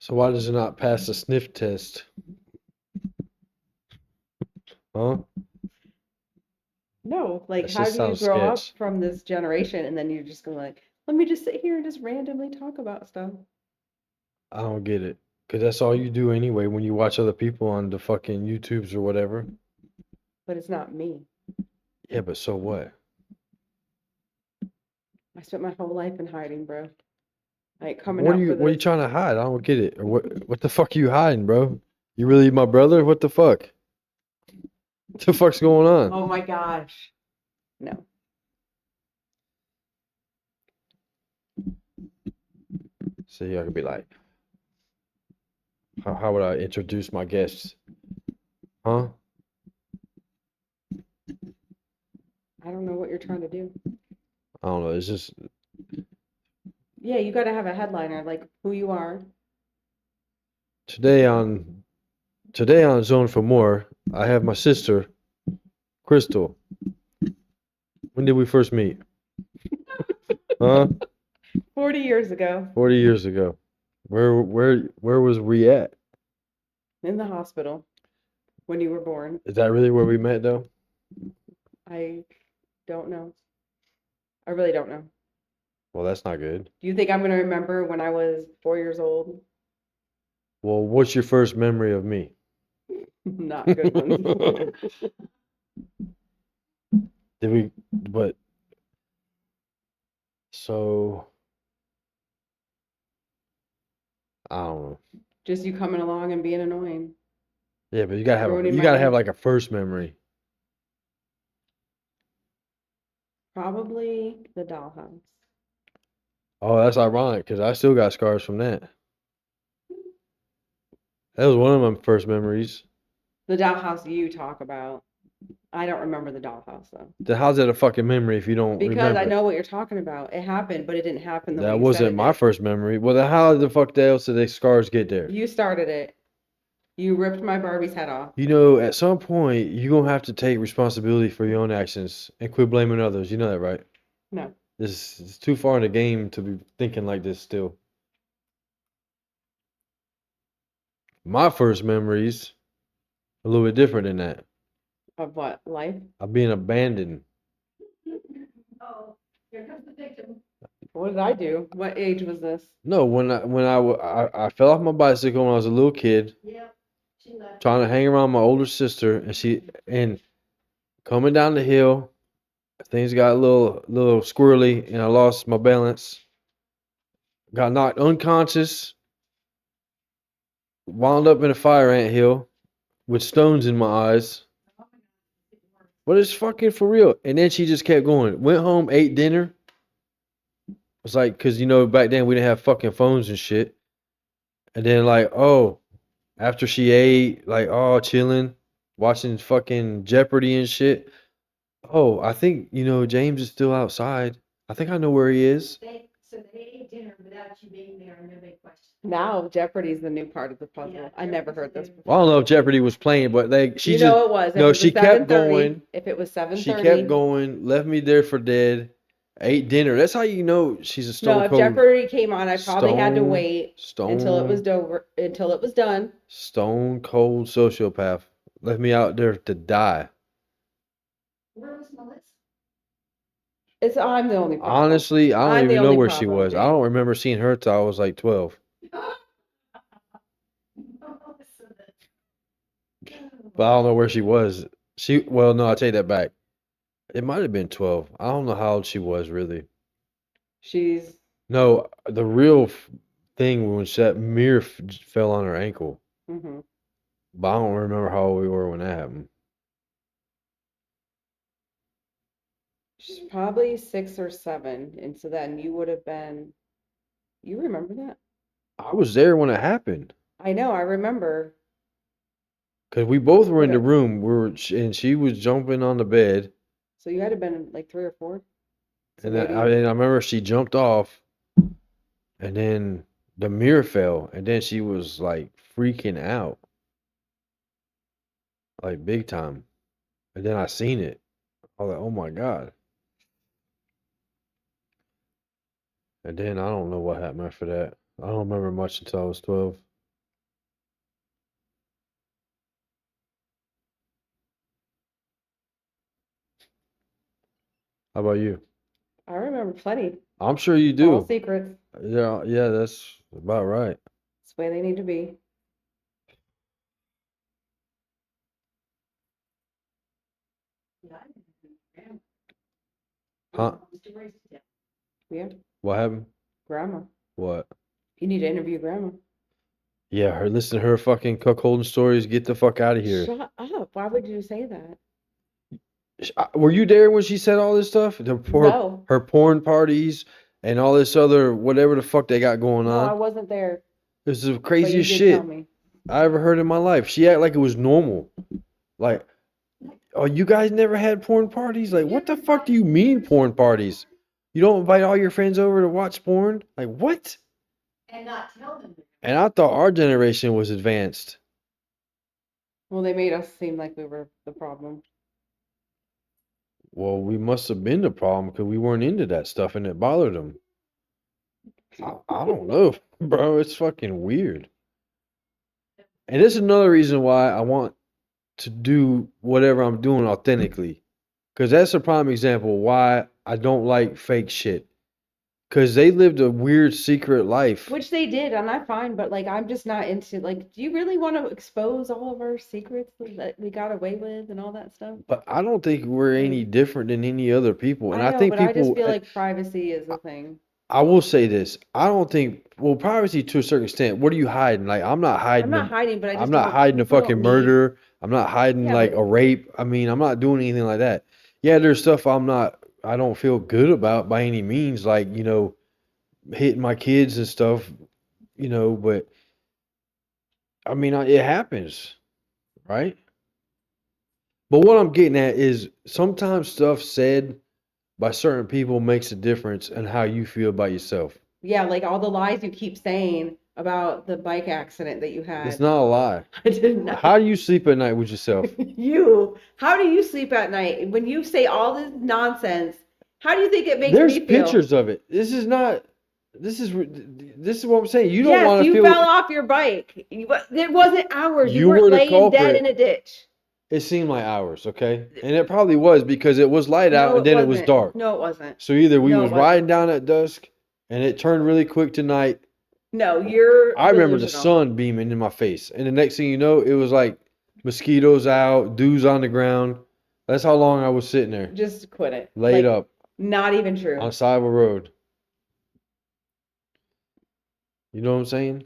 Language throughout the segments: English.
So why does it not pass the sniff test? Huh? No, like That how just do you sounds grow up sketch. from this generation and then you're just gonna like, let me just sit here and just randomly talk about stuff. I don't get it. Cause that's all you do anyway when you watch other people on the fucking YouTubes or whatever. But it's not me. Yeah, but so what? I spent my whole life in hiding, bro. Like coming What are out you for what are you this. trying to hide? I don't get it. Or what the fuck are you hiding, bro? You really my brother? What the fuck? What the fuck's going on? Oh my gosh. No. See, I could be like, how would I introduce my guests? Huh? I don't know what you're trying to do. I don't know. It's just Yeah, you gotta have a headliner, like who you are. today on Zone for More, I have my sister, Crystal. When did we first meet? Huh? 40 years ago 40 years ago. Where was we at? in the hospital when you were born. Is that really where we met though? I don't know. I really don't know. Well, that's not good. Do you think I'm gonna remember when I was 4 years old? Well, what's your first memory of me? Not good ones. Did we, but so I don't know. Just you coming along and being annoying, Yeah, but you gotta have ruining you my gotta have life. like a first memory. Probably the dollhouse. Oh, that's ironic because I still got scars from that. That was one of my first memories. The dollhouse you talk about. I don't remember the dollhouse though. Then how's that a fucking memory if you don't Because I remember it? know what you're talking about. It happened, but it didn't happen the way That you said wasn't it my did. first memory. Well, then how the fuck else did the scars get there? You started it. You ripped my Barbie's head off. You know, at some point, you're gonna have to take responsibility for your own actions and quit blaming others. You know that, right? No. This is too far in the game to be thinking like this still. My first memories a little bit different than that. Of what? Life? Of being abandoned. What did I do? What age was this? No, I fell off my bicycle when I was a little kid, trying to hang around my older sister, and coming down the hill, things got a little squirrely, and I lost my balance. Got knocked unconscious, wound up in a fire ant hill with stones in my eyes. But it's fucking for real. And then she just kept going. Went home, ate dinner. It's like, cause back then we didn't have fucking phones and shit. And then like, oh, after she ate, like, oh, chilling, watching fucking Jeopardy and shit. Oh, I think James is still outside. I think I know where he is. Now Jeopardy's the new part of the puzzle. I never heard this Well, I don't before. know if Jeopardy was playing, but she You just know it was. If no, it she was kept 7:30, going. if it was She kept 7:30. going, left me there for dead, ate dinner. That's how you know she's a No, stone if cold Jeopardy came on, I probably had to wait until it was stone done. stone cold sociopath. Left me out there to die. I'm the only problem. Honestly, I don't I'm the even know only where she problem, was. I don't James. remember seeing her till I was like 12. But I don't know where she was. Well, no, I take that back. It might have been 12. I don't know how old she was really. She's No, the real thing when that mirror fell on her ankle. hmm But I don't remember how old we were when that happened. she's probably 6 or 7, and so then you would have been. You remember that? I was there when it happened. I know. I remember. Cause we both were in the What? room. And she was jumping on the bed, So you had to have been like 3 or 4. So and I maybe remember she jumped off, and then the mirror fell, and then she was like freaking out, like big time. And then I seen it. I was like, oh my God. And then I don't know what happened after that. I don't remember much until I was 12. How about you? I remember plenty. I'm sure you All do. secrets. Yeah, yeah, that's about right. It's the way they need to be. Huh? Yeah, What happened? grandma. What? You need to interview grandma. Yeah, her listen to her fucking cuckolding stories. Get the fuck out of here. Shut up. Why would you say that? Were you there when she said all this stuff? No. Her porn parties and all this other whatever the fuck they got going No, I on. wasn't there. This is the But you craziest did tell shit me. I ever heard in my life. She acted like it was normal. Like, oh, you guys never had porn parties? Like, what the fuck do you mean porn parties? You don't invite all your friends over to watch porn? Like, what? And not tell them. And I thought our generation was advanced. Well, they made us seem like we were the problem. Well, we must have been the problem because we weren't into that stuff and it bothered them. I don't know, bro. It's fucking weird. And this is another reason why I want to do whatever I'm doing authentically. Because that's a prime example why I don't like fake shit. Because they lived a weird secret life. Which they did, and I'm fine, but like I'm just not into like, do you really want to expose all of our secrets that we got away with and all that stuff? But I don't think we're any different than any other people. And I I know, think but I just people, feel like privacy is a thing. I will say this. I don't think, well, privacy to a certain extent. What are you hiding? Like, I'm not hiding. I'm not hiding, but I just I'm not don't- hiding a people don't fucking need- murder. I'm not hiding Yeah, like but- a rape. I mean, I'm not doing anything like that. Yeah, there's stuff I don't feel good about by any means, like, hitting my kids and stuff, but I mean, it happens, right? But what I'm getting at is sometimes stuff said by certain people makes a difference in how you feel about yourself. Yeah, like all the lies you keep saying about the bike accident that you had. It's not a lie. I did not. How do you sleep at night with yourself? How do you sleep at night when you say all this nonsense? How do you think it makes There's me feel? pictures of it. This is what I'm saying. You don't Yes, want to you feel fell off your bike. It wasn't ours. You You were were the laying culprit. dead in a ditch. it seemed like hours, okay? And it probably was because it was light out No, and then it was wasn't. dark. No, it wasn't. So either we No, it was wasn't. riding down at dusk and it turned really quick to night. No, you're I remember the delusional. sun beaming in my face. And the next thing you know, it was like mosquitoes out, dews on the ground. That's how long I was sitting there, Just quit it. laid Like, up Not even true. on the side of a road. You know what I'm saying?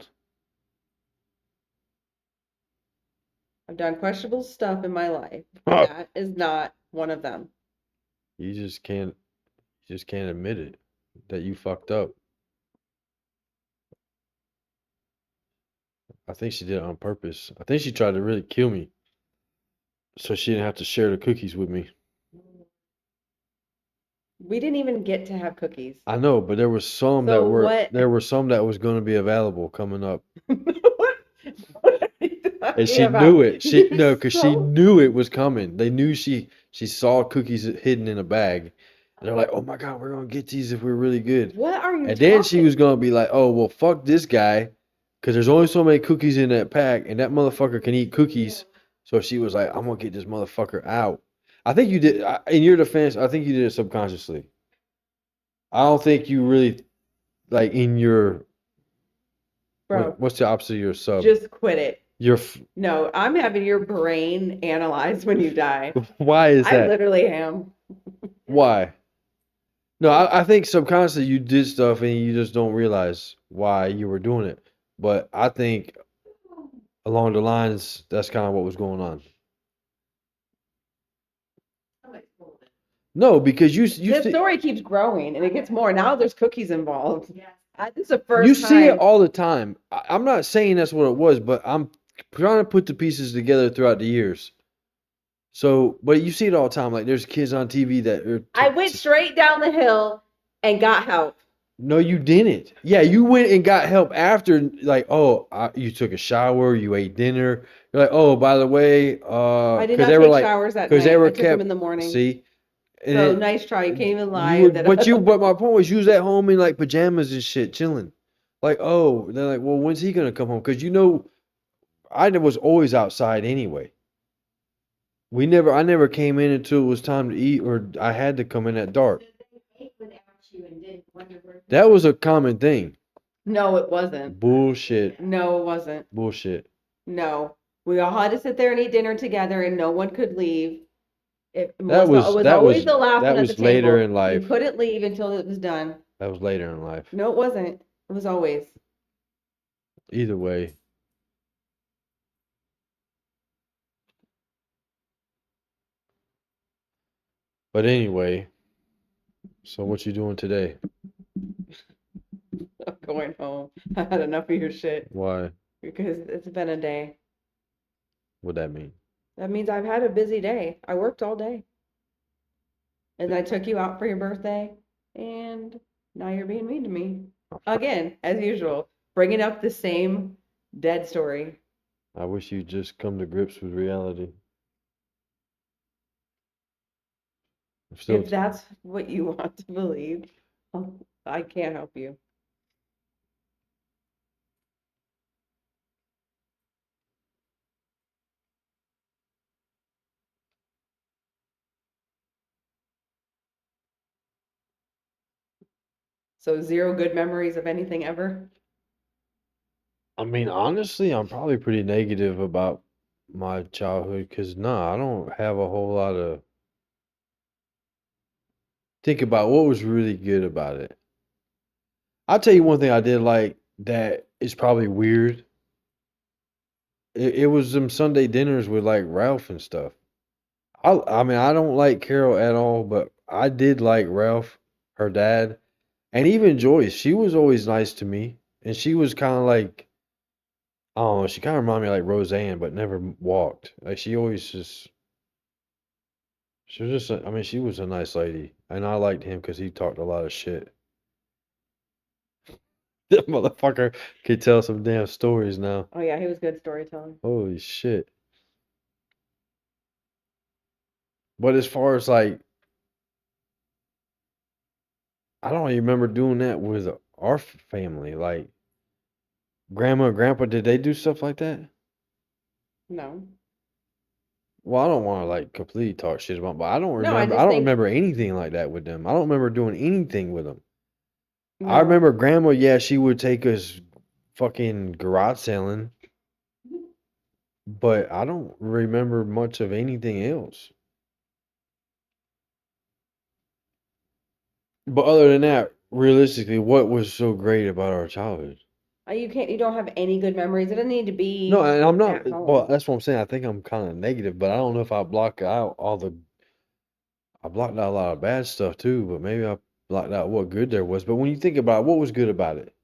I've done questionable stuff in my life. Oh. That is not one of them. You just can't admit it that you fucked up. I think she did it on purpose. I think she tried to really kill me so she didn't have to share the cookies with me. We didn't even get to have cookies. I know, but there was some that So were what- there were some that was going to be available coming up. What are you And talking she about? knew it. She You're no, because she so- knew it was coming. They knew she saw cookies hidden in a bag. And they're like, "Oh my God, we're gonna get these if we're really good." What are you And then she talking- was gonna be like, "Oh well, fuck this guy, because there's only so many cookies in that pack, and that motherfucker can eat cookies." So she was like, "I'm gonna get this motherfucker out." I think you did. In your defense, I think you did it subconsciously. I don't think you really, like, in your Bro, what's the opposite of your sub? just quit it. Your No, I'm having your brain analyzed when you die. why is I that? literally am. Why? No, I think subconsciously you did stuff and you just don't realize why you were doing it. But I think along the lines, that's kind of what was going on. No, because you This story keeps growing and it gets more. Now there's cookies involved. Yes. This is the first you see it time. all the time. I'm not saying that's what it was, but I'm trying to put the pieces together throughout the years. So, but you see it all the time. Like there's kids on TV that are I went straight down the hill and got help. No, you didn't. Yeah, you went and got help after, like, oh, you took a shower, you ate dinner. You're like, oh, by the way, I did because not they were take like, showers that 'cause night. they were I took them kept- in the morning. see, and So it- nice try. You can't even you lie. were- that- but my point was, you was at home in like pajamas and shit, chilling. Like, oh, they're like, well, when's he gonna come home? Because I was always outside anyway. I never came in until it was time to eat, or I had to come in at dark. So they ate without you and didn't wonder where. That was a common thing. No, it wasn't. Bullshit. No, it wasn't. Bullshit. No. We all had to sit there and eat dinner together and no one could leave. It That Melissa was that always was the last that one at the was later table. in You life. couldn't leave until it was done. That was later in life. No, it wasn't. It was always. Either way. But anyway, so what you doing today? I'm going home. I had enough of your shit Why? because it's been a day. What'd that mean? That means I've had a busy day. I worked all day. And I took you out for your birthday, and now you're being mean to me. Again, as usual, bringing up the same dead story. I wish you'd just come to grips with reality. I'm still If that's what you want to believe, I can't help you. So zero good memories of anything ever? I mean, honestly, I'm probably pretty negative about my childhood because, nah, I don't have a whole lot of. Think about what was really good about it. I'll tell you one thing I did like that is probably weird. It was them Sunday dinners with like Ralph and stuff. I mean, I don't like Carol at all, but I did like Ralph, her dad, and even Joyce. She was always nice to me, and she was kind of like, I don't know, she kind of reminded me of like Roseanne, but never walked. Like she always just, she was just, I mean, she was a nice lady, and I liked him because he talked a lot of shit. That motherfucker could tell some damn stories now. Oh yeah, he was good storytelling. Holy shit. But as far as like, I don't even remember doing that with our family. Like, grandma and grandpa, did they do stuff like that? No. Well, I don't want to like completely talk shit about, but I don't No, I remember. just I don't think remember anything like that with them. I don't remember doing anything with them. I no. remember grandma, yeah, she would take us fucking garage selling, but I don't remember much of anything else. But other than that, realistically, what was so great about our childhood? You don't have any good memories. It doesn't need to be No, and I'm not. at Well, home. that's what I'm saying. I think I'm kind of negative, but I don't know if I block out all the. I blocked out a lot of bad stuff too, but maybe I blocked out what good there was. But when you think about it, what was good about it?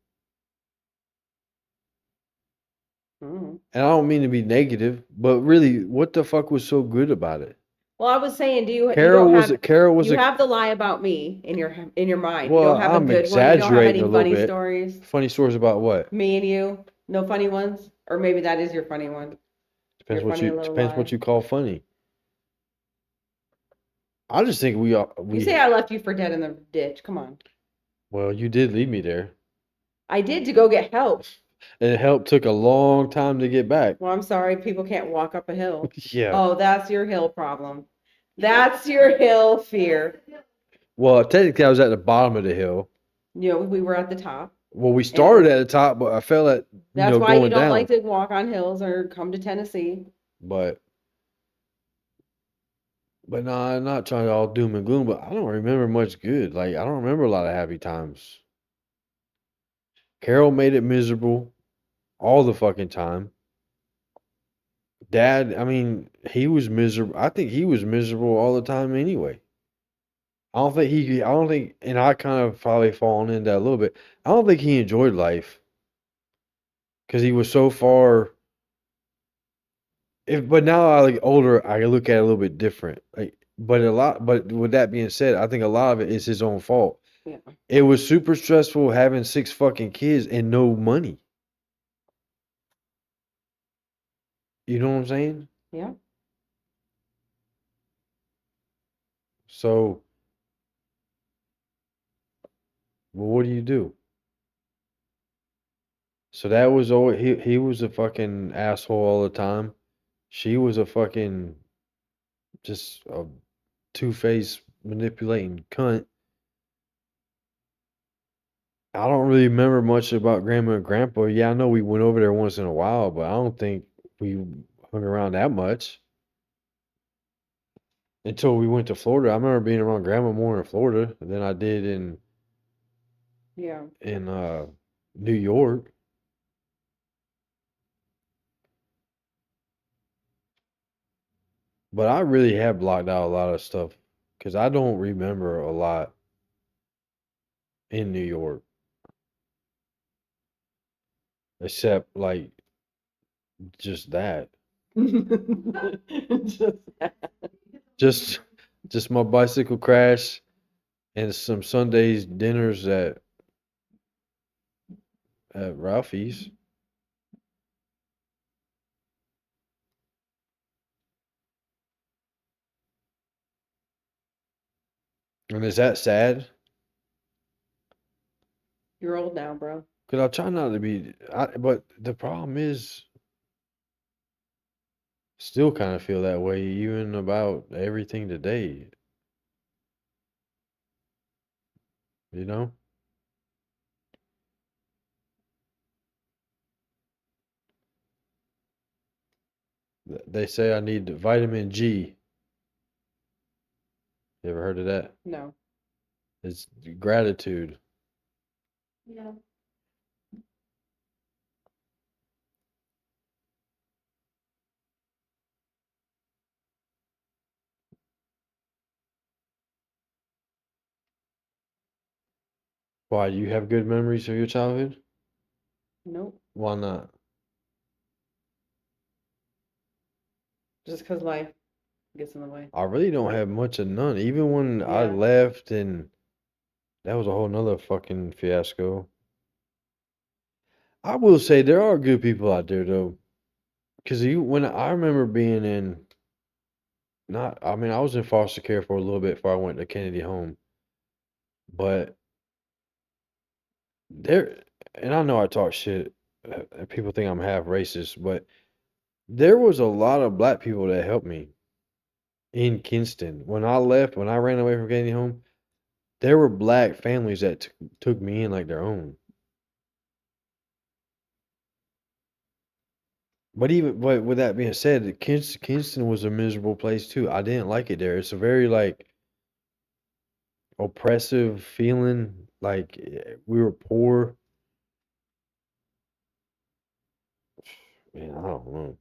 Mhm. And I don't mean to be negative, but really, what the fuck was so good about it? Well, I was saying, you Carol don't was have Carol was you a. have the lie about me in your mind. You Well, don't have a I'm good one. You don't have exaggerating any a little funny bit. stories. Funny stories about what? Me and you, no funny ones, or maybe that is your funny one. Depends Your what funny you little depends what lie. you call funny. I just think You say I left you for dead in the ditch. Come on. well, you did leave me there, I did to go get help. and it helped took a long time to get back. Well, I'm sorry, people can't walk up a hill. Yeah. Oh, that's your hill problem. That's your hill fear. Well, technically, I was at the bottom of the hill. You know, we were at the top. Well, we started at the top, but I fell at That's why you going don't down. like to walk on hills or come to Tennessee. But no, I'm not trying to all doom and gloom. But I don't remember much good. Like I don't remember a lot of happy times. Carol made it miserable all the fucking time. Dad, I mean, he was miserable. I think he was miserable all the time anyway. I don't think, and I kind of probably fallen into that a little bit. I don't think he enjoyed life because he was so far. But now I like older, I look at it a little bit different. Like, but with that being said, I think a lot of it is his own fault. Yeah. It was super stressful having 6 fucking kids and no money. You know what I'm saying? Yeah. So, well, what do you do? So that was always he was a fucking asshole all the time. She was a fucking just a two-faced manipulating cunt. I don't really remember much about grandma and grandpa. Yeah, I know we went over there once in a while, but I don't think we hung around that much until we went to Florida. I remember being around grandma more in Florida than I did Yeah. in New York. But I really have blocked out a lot of stuff because I don't remember a lot in New York, except like just that. Just that. Just just my bicycle crash and some Sundays dinners at Ralphie's. And is that sad? You're old now, bro. Because I try not to be, but the problem is, still kind of feel that way even about everything today, you know? They say I need vitamin G. You ever heard of that? No. It's gratitude. Yeah. Why, you have good memories of your childhood? Nope. Why not? Just because life gets in the way. I really don't have much of none. Even when I Yeah. left and that was a whole nother fucking fiasco. I will say there are good people out there though. Because when I remember being in, not, I mean, I was in foster care for a little bit before I went to Kennedy Home. But there, and I know I talk shit, and people think I'm half racist, but there was a lot of black people that helped me in Kinston. When I left, when I ran away from Kennedy Home, there were black families that took me in like their own. But with that being said, Kinston was a miserable place too. I didn't like it there. It's a very like oppressive feeling. Like we were poor. Man, I don't know.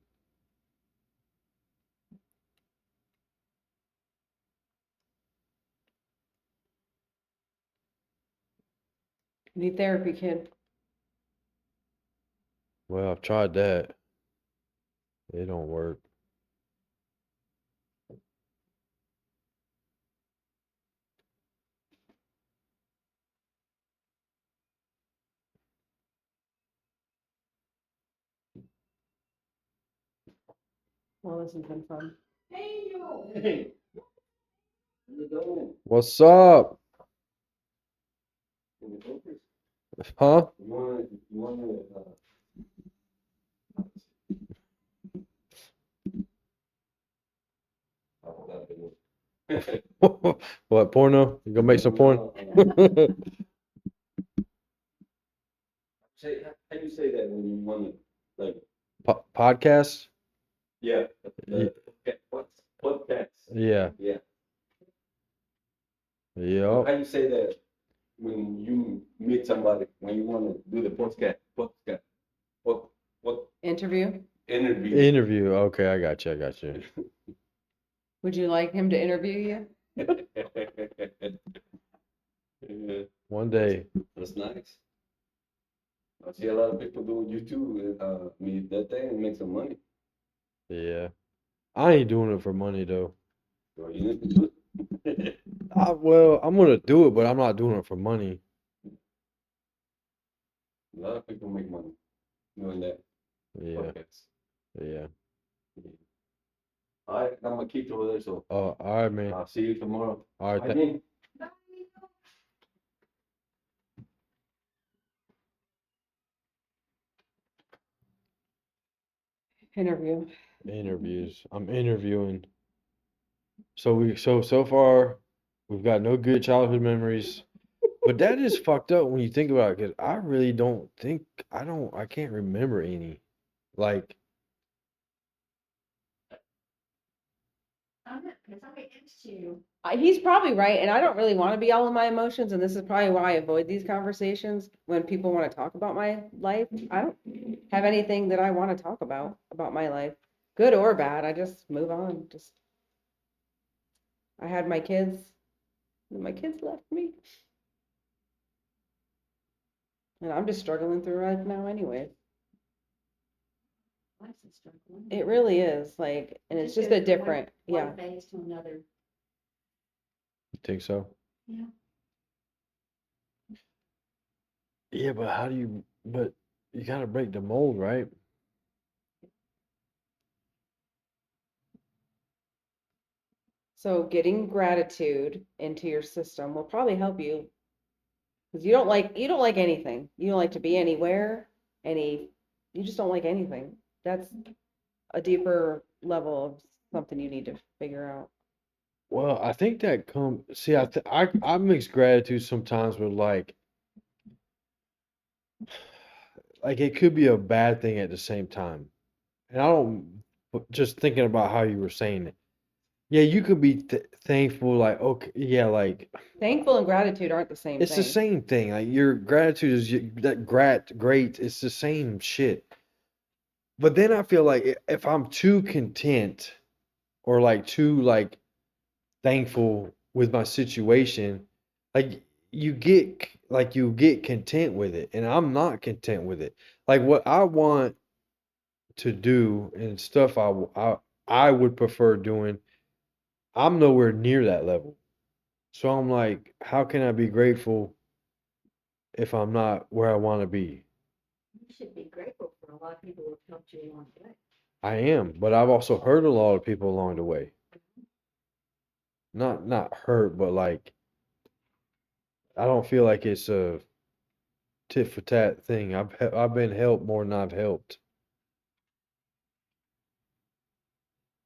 Need therapy, kid. Well, I've tried that. It don't work. Well, this has been fun. Hey, yo. Hey, how's it going? What's up? Can you focus? Huh? You wanna, What, porno? You gonna make some porn? say, how do you say that when you wanna, like, Podcast? yeah, Ye- what, podcast? Yeah. Yeah. How Yep. you say that when you meet somebody, when you wanna do the podcast, what Interview. interview? Interview. Okay, I got you. I got you. Would you like him to interview you? Yeah, One day. that's nice. I see a lot of people doing YouTube, meet that thing and make some money. Yeah. I ain't doing it for money though. So you need to do it. Well, I'm gonna do it, but I'm not doing it for money. A lot of people make money doing that Yeah. podcast. Yeah. All right, I'm gonna keep over there, so All right, man. I'll see you tomorrow. All right. Bye, Dean. Interview. Interviews. I'm interviewing. So far we've got no good childhood memories. But that is fucked up when you think about it, because I really don't think I can't remember any. Like, I'm not, because I'm against you. He's probably right, and I don't really want to be all in my emotions, and this is probably why I avoid these conversations when people want to talk about my life. I don't have anything that I want to talk about my life, good or bad. I just move on. Just I had my kids, and my kids left me, and I'm just struggling through life now anyway. Life's a struggle. It really is like, and it's just goes a from different, one yeah. phase to another. you think so? Yeah. Yeah, but you gotta break the mold, right? So getting gratitude into your system will probably help you because you don't like anything. You don't like to be anywhere, you just don't like anything. That's a deeper level of something you need to figure out. Well, I think that see, I mix gratitude sometimes with like it could be a bad thing at the same time. And I don't, but just thinking about how you were saying it. Yeah, you could be thankful, like, okay, yeah, like Thankful and gratitude aren't the same it's the thing. same thing. Like your gratitude is that great. It's the same shit. But then I feel like if I'm too content or like too like thankful with my situation, like you get content with it, and I'm not content with it. Like what I want to do and stuff I would prefer doing, I'm nowhere near that level. So I'm like, how can I be grateful if I'm not where I want to be? You should be grateful for a lot of people who have helped you along the way. I am, but I've also hurt a lot of people along the way. Not hurt, but like I don't feel like it's a tit for tat thing. I've been helped more than I've helped.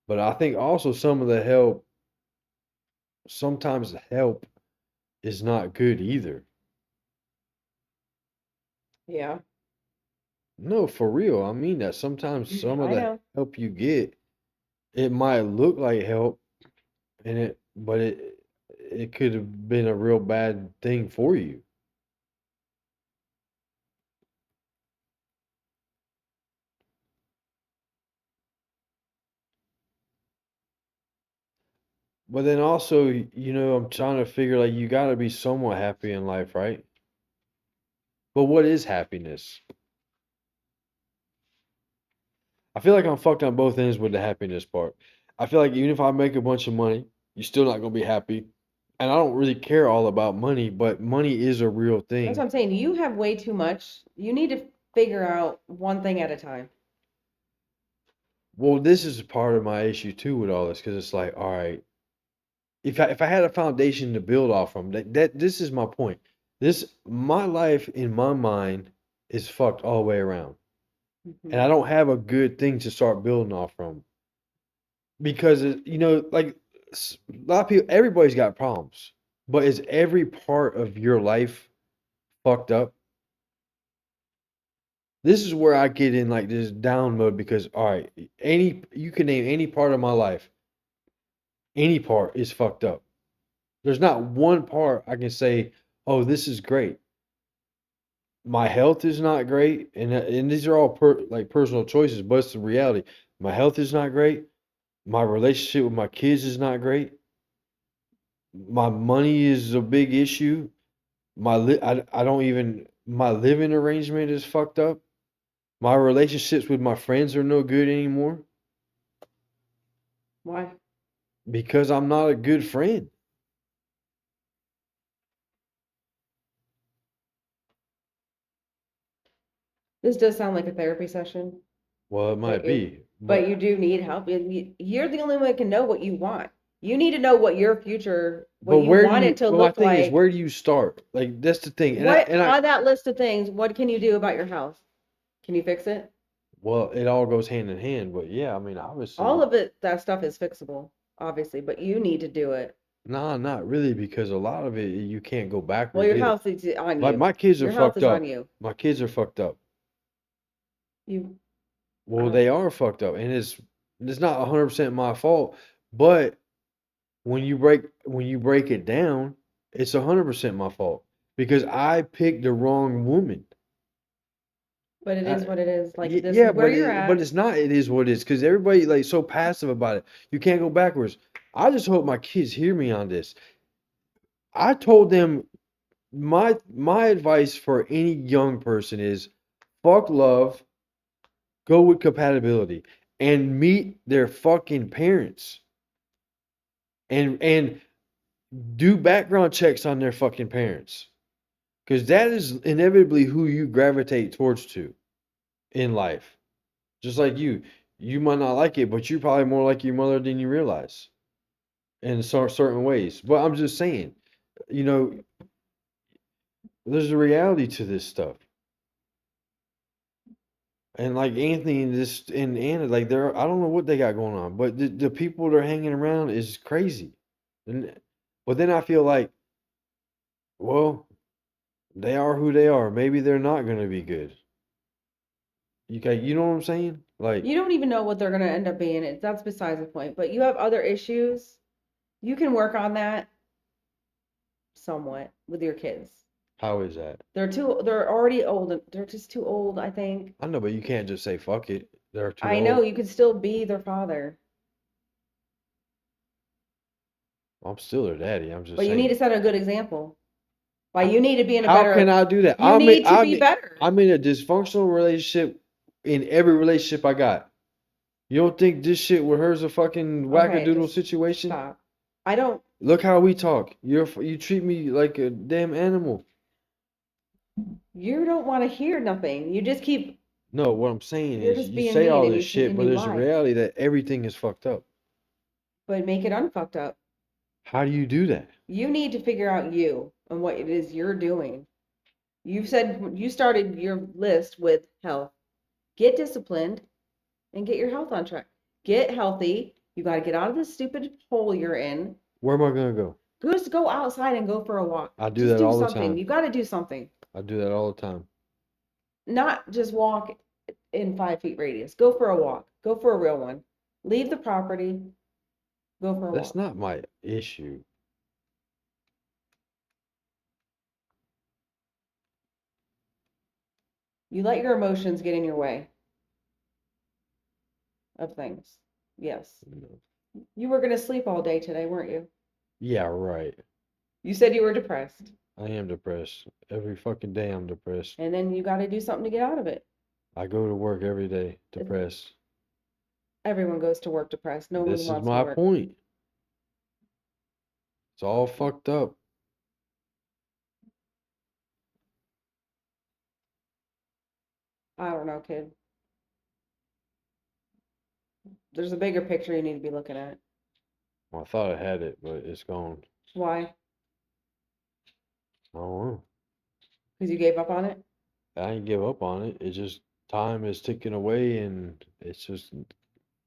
But I think also some of the help, sometimes the help is not good either. Yeah, No, for real. I mean that sometimes some of I the know. help you get, it might look like help and it could have been a real bad thing for you. But then also, I'm trying to figure like you got to be somewhat happy in life, right? But what is happiness? I feel like I'm fucked on both ends with the happiness part. I feel like even if I make a bunch of money, you're still not gonna be happy. And I don't really care all about money, but money is a real That's what thing. I'm saying. You have way too much. You need to figure out one thing at a time. Well, this is part of my issue too with all this, because it's like, all right, if I had a foundation to build off from, that this is my point. My life in my mind is fucked all the way around. And I Mhm. don't have a good thing to start building off from. Because like a lot of people, everybody's got problems, but is every part of your life fucked up? This is where I get in like this down mode because all right, any you can name any part of my life, any part is fucked up. There's not one part I can say, oh, this is great. My health is not great, and these are all like personal choices, but it's the reality. My health is not great. My relationship with my kids is not great. My money is a big issue. I don't even my living arrangement is fucked up. My relationships with my friends are no good anymore Why? because I'm not a good friend. This does sound like a therapy session, Well, it but might be, you do need help. And you're the only one that can know what you want. You need to know what but you want it to but my look thing is, like. where do you start? Like that's the thing. What on that list of things, what can you do about your house? Can you fix it? Well, it all goes hand in hand, but yeah, I mean, All obviously, of it, that stuff is fixable. obviously, but you need to do it. Nah, not really, because a lot of it you can't go backwards. Well, your either. health is on Like you. my kids are Your health fucked is up. on you. My kids are fucked up. You Well, Uh, they are fucked up, and it's not 100% my fault, but when you break it down, it's 100% my fault because I picked the wrong woman. but it is what it is. Like this Yeah, is where but you're but at. it's not. It is what it is because everybody like so passive about it. You can't go backwards. I just hope my kids hear me on this. I told them my advice for any young person is fuck love, go with compatibility, and meet their fucking parents, and do background checks on their fucking parents, because that is inevitably who you gravitate towards to in life. Just like you might not like it, but you're probably more like your mother than you realize in certain ways. But I'm just saying, you know, there's a reality to this stuff. And like Anthony and this and Anna, like they're I don't know what they got going on, but the people they're hanging around is crazy. And but then I feel like, well, they are who they are. Maybe they're not gonna be good. You know what I'm saying? Like, You don't even know what they're gonna end up being. That's besides the point. But you have other issues. You can work on that somewhat with your kids. how is that? They're already old. They're just too old, I think. I know, but you can't just say fuck it. They're too I know old. you could still be their father, I'm still their daddy. I'm just but you need to saying. set a good example. Like you need to be in a How can better, I do that? you need to be better. I'm in a dysfunctional relationship in every relationship I got. You don't think this shit with her's a fucking Okay, wackadoodle just situation? stop. I don't, Look how we talk. You treat me like a damn animal. you don't want to hear nothing. You just keep, No, what I'm saying you're is just you being say mean all and this shit, and but you there's a lie, reality that everything is fucked up. but make it unfucked up. How do you do that? You need to figure out you and what it is you're doing. You said you started your list with health. Get disciplined and get your health on track. Get healthy. You got to get out of this stupid hole you're in. Where am I gonna go? Just go outside and go for a walk. I do Just that do all the something. time. You got to do something. I do that all the time. Not just walk in 5 feet radius. Go for a walk. Go for a real one. Leave the property. Go for a That's walk. not my issue. You let your emotions get in your way of things. Yes. You were going to sleep all day today, weren't you? Yeah, right. You said you were depressed. I am depressed. Every fucking day I'm depressed. And then you got to do something to get out of it. I go to work every day depressed. Everyone goes to work depressed. No one This is wants to my work. point. It's all fucked up. I don't know, kid. There's a bigger picture you need to be looking at. Well, I thought I had it, but it's gone. Why? I don't know. Because you gave up on it? I ain't give up on it. It's just time is ticking away and it's just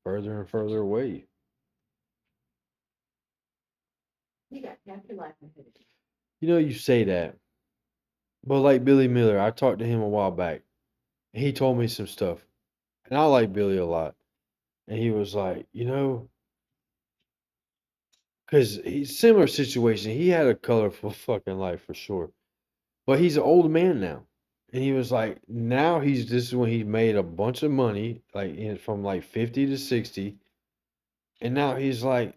further and further away. You got half your life ahead of you. You know, you say that, but like Billy Miller, I talked to him a while back. He told me some stuff, and I like Billy a lot. And he was like, because he's similar situation. He had a colorful fucking life for sure, but he's an old man now. And he was like, now this is when he made a bunch of money, from like 50 to 60. And now he's like,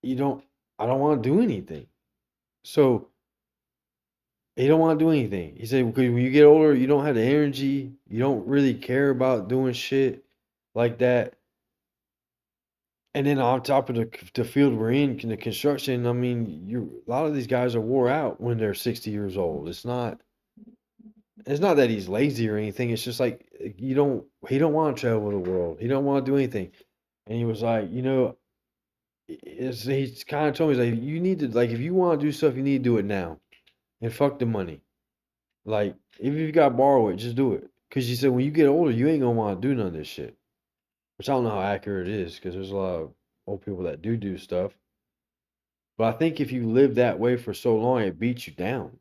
I don't want to do anything. So he don't want to do anything. He said, because when you get older, you don't have the energy. You don't really care about doing shit like that. And then on top of the field we're in the construction, I mean, a lot of these guys are wore out when they're 60 years old. It's not that he's lazy or anything. It's just like he don't want to travel the world. He don't want to do anything. And he was like, he's kind of told me, he's like, you need to, like, if you want to do stuff, you need to do it now. And fuck the money. Like, if you got to borrow it, just do it. Because he said, when you get older, you ain't going to want to do none of this shit. Which I don't know how accurate it is, because there's a lot of old people that do stuff. But I think if you live that way for so long, it beats you down.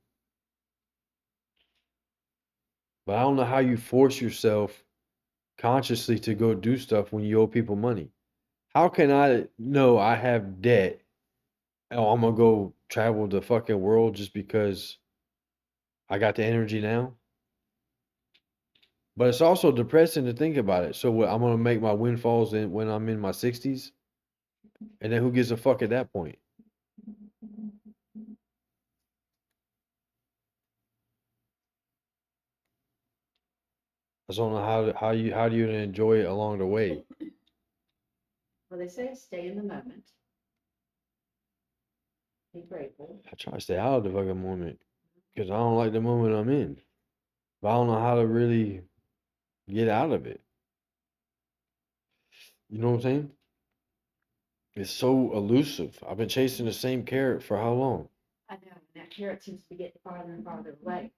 But I don't know how you force yourself consciously to go do stuff when you owe people money. How can I know I have debt? Oh, I'm gonna go travel the fucking world just because I got the energy now? But it's also depressing to think about it. So what, I'm gonna make my windfalls when I'm in my 60s, and then who gives a fuck at that point? I just don't know how do you enjoy it along the way. Well, they say stay in the moment. Be grateful. I try to stay out of the fucking moment because I don't like the moment I'm in. But I don't know how to really get out of it. You know what I'm saying? It's so elusive. I've been chasing the same carrot for how long? I know, and that carrot seems to be getting farther and farther away.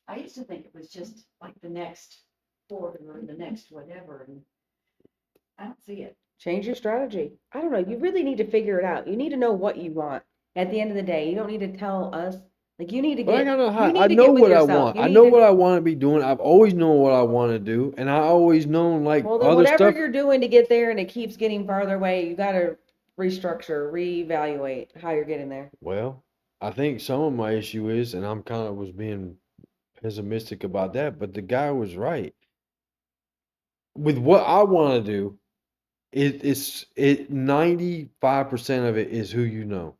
I used to think it was just like the next quarter or the next whatever, and I don't see it. Change your strategy. I don't know. You really need to figure it out. You need to know what you want. At the end of the day, you don't need to tell us. Like you need to But I get. gotta know how. You I need to know get with what I yourself. want. You I need know to. what I want to be doing. I've always known what I want to do, and I always known like Well, then other whatever stuff. you're doing to get there, and it keeps getting farther away, you got to restructure, reevaluate how you're getting there. Well, I think some of my issue is, and I'm kind of was being pessimistic about that, but the guy was right. With what I want to do, it 95% of it is who you know.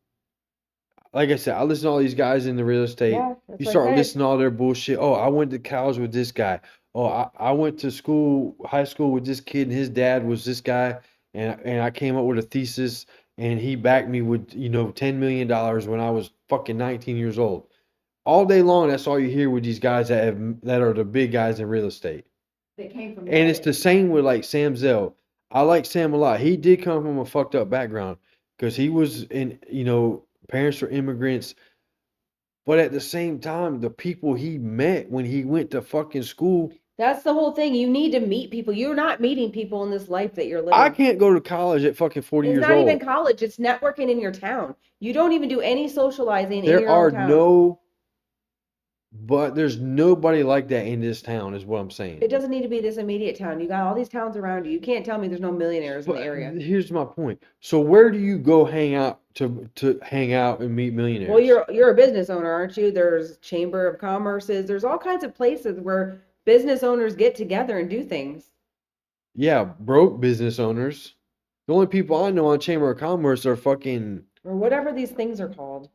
Like I said, I listen to all these guys in the real estate. Yeah, that's You what I start said. listening to all their bullshit. Oh, I went to college with this guy. Oh, I went to school, high school with this kid, and his dad was this guy, and I came up with a thesis, and he backed me with, $10 million when I was fucking 19 years old. All day long, that's all you hear with these guys that are the big guys in real estate. They came from And it's nothing. the same with like Sam Zell. I like Sam a lot. He did come from a fucked up background because he was parents were immigrants. But at the same time, the people he met when he went to fucking school, That's the whole thing. You need to meet people. You're not meeting people in this life that you're I living. can't go to college at fucking 40 It's years not even old. college. It's networking in your town. You don't even do any socializing in There your are own town. there's nobody like that in this town, is what I'm saying. It doesn't need to be this immediate town. You got all these towns around you. You can't tell me there's no millionaires in the But area. here's my point. So where do you go hang out to hang out and meet millionaires? Well, you're a business owner, aren't you? There's Chamber of Commerce's. There's all kinds of places where business owners get together and do things. Yeah, broke business owners. The only people I know on Chamber of Commerce are fucking, Or whatever these things are called.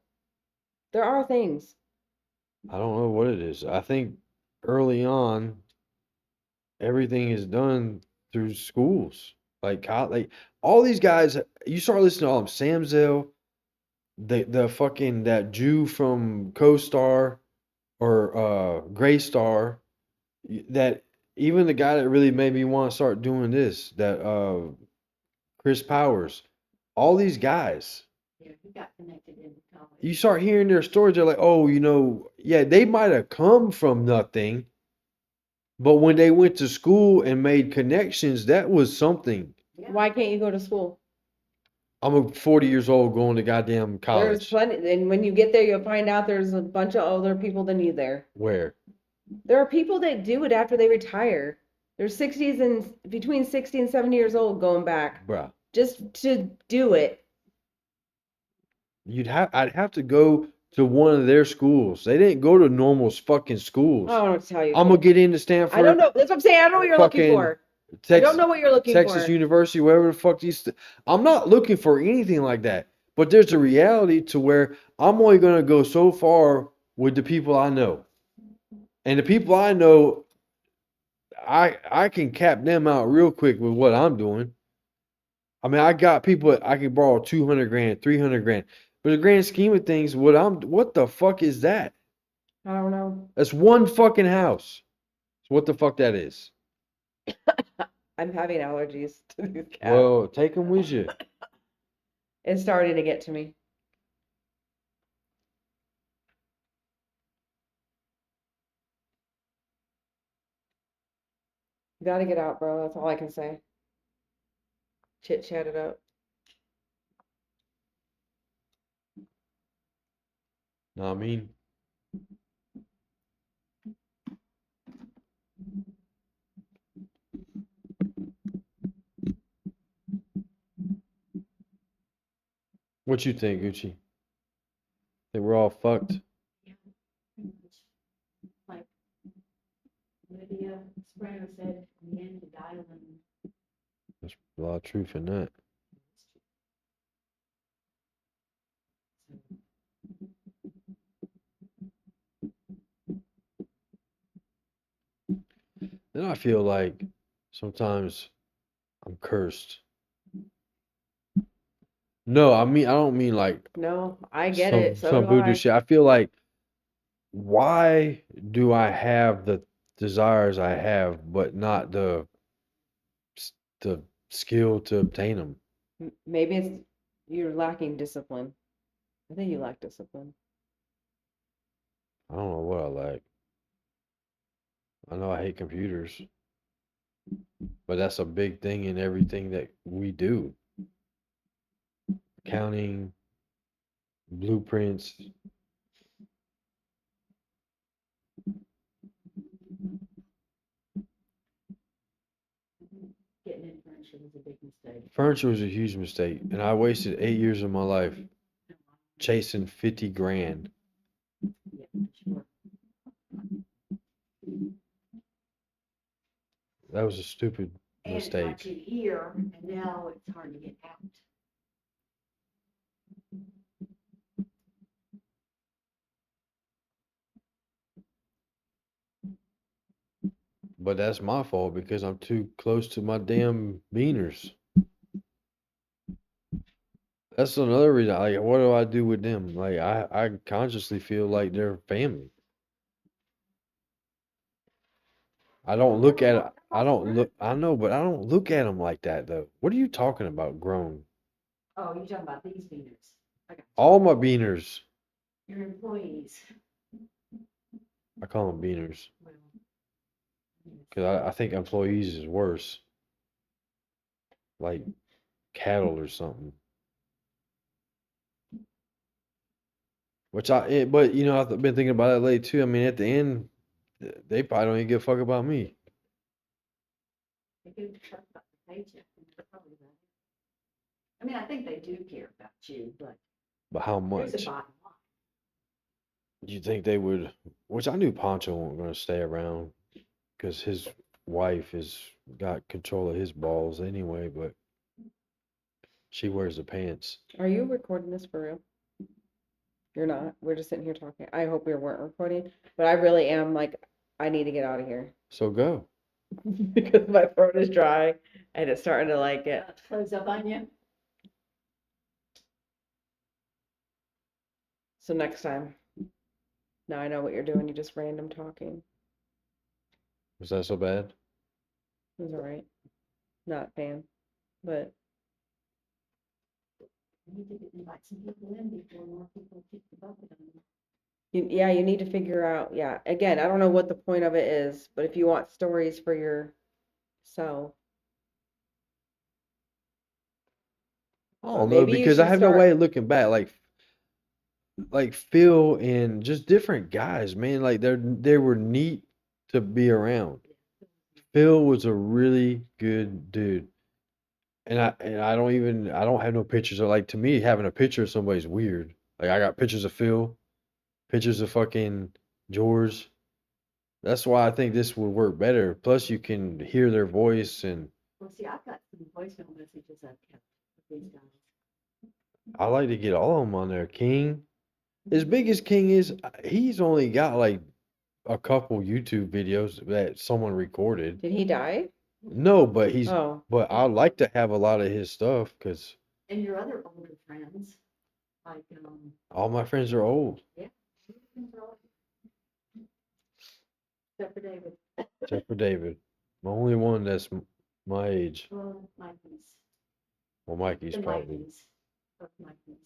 There are things. I don't know what it is. I think early on, everything is done through schools. Like all these guys, you start listening to all of them. Sam Zell, the fucking that Jew from CoStar or Graystar, that even the guy that really made me want to start doing this, that Chris Powers, all these guys. Yeah, he got connected in college. You start hearing their stories, they're like, oh, yeah, they might have come from nothing, but when they went to school and made connections, that was something. Yeah. Why can't you go to school? I'm a 40 years old going to goddamn There's college. plenty, and when you get there, you'll find out there's a bunch of older people than you there. Where? There are people that do it after they retire. They're 60s and between 60 and 70 years old going back Bruh. just to do it. I'd have to go to one of their schools. They didn't go to normal fucking schools. I don't know what to tell you. I'm gonna get into Stanford. I don't know. That's what I'm saying. I don't know what you're looking fucking for. I Texas, don't know what you're looking Texas for. University, wherever the fuck I'm not looking for anything like that. But there's a reality to where I'm only gonna go so far with the people I know. And the people I know, I can cap them out real quick with what I'm doing. I mean, I got people I can borrow 200 grand, 300 grand. But the grand scheme of things, what the fuck is that? I don't know. That's one fucking house. So what the fuck that is? I'm having allergies to these cats. Well, take them with you. It's starting to get to me. You gotta get out, bro. That's all I can say. Chit chat it up. Know what I mean? What you think, Gucci? Think we're all fucked? Yeah, pretty much. Like Lydia Springer said, in the end, the dialing. There's a lot of truth in that. Then I feel like sometimes I'm cursed. No, I don't mean like No, I get it. So some do voodoo I. shit. I feel like, why do I have the desires I have, but not the skill to obtain them? Maybe it's you're lacking discipline. I think you lack discipline. I don't know what I lack. I know I hate computers, but that's a big thing in everything that we do. Accounting, blueprints. Getting in furniture was a big mistake. Furniture was a huge mistake, and I wasted 8 years of my life chasing 50 grand. Yeah, sure. That was a stupid And it mistake. got you here, and now it's hard to get out. But that's my fault because I'm too close to my damn beaners. That's another reason. Like, what do I do with them? Like, I consciously feel like they're family. I don't look at. I don't look. I know, but I don't look at them like that though. What are you talking about, grown? Oh, you're talking about these beaners. I got you. All my beaners. Your employees. I call them beaners Well, yes. because I think employees is worse. Like cattle or something. But you know, I've been thinking about that lately too. I mean, at the end, they probably don't even give a fuck about me. They give a fuck about the paycheck, and they're probably about it. I mean, I think they do care about you, but But how there's a much? bottom line. Do you think they would? Which I knew Pancho wasn't going to stay around because his wife has got control of his balls anyway. But she wears the pants. Are you recording this for real? You're not. We're just sitting here talking. I hope we weren't recording, but I really am like, I need to get out of here So go. because my throat is dry and it's starting to like get. Close up on you. So next time, now I know what you're doing. You just random talking. Was that so bad? It was all right. Not fan, but You need to invite some people in before more people kick the bucket on you. yeah, you need to figure out. Yeah, again, I don't know what the point of it is, but if you want stories for yourself, I don't know maybe you because I should have no start- way of looking back. Like Phil and just different guys, man. Like they were neat to be around. Phil was a really good dude. And I don't have no pictures of, like, to me having a picture of somebody's weird. Like I got pictures of Phil, pictures of fucking George. That's why I think this would work better. Plus you can hear their voice, and Well, see, I've got some voicemail messages I've kept with these guys. I like to get all of them on there. King, as big as King is, he's only got like a couple YouTube videos that someone recorded. did he die? No, but Oh, but I'd like to have a lot of his stuff because And your other older friends, like, all my friends are old, except for David. except for David. The only one that's my age. Well, Mikey's. Well, Mikey's The probably. Mikey's. Both Mikey's.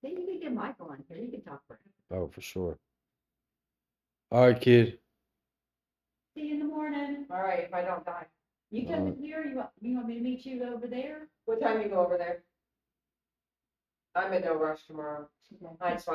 See, you can get Michael on here, you can talk for him. Oh, for sure. All right, kid. See you in the morning. all right. If I don't die, You come here, you want me to meet you over there? what time you go over there? I'm in no rush tomorrow. Okay. I just want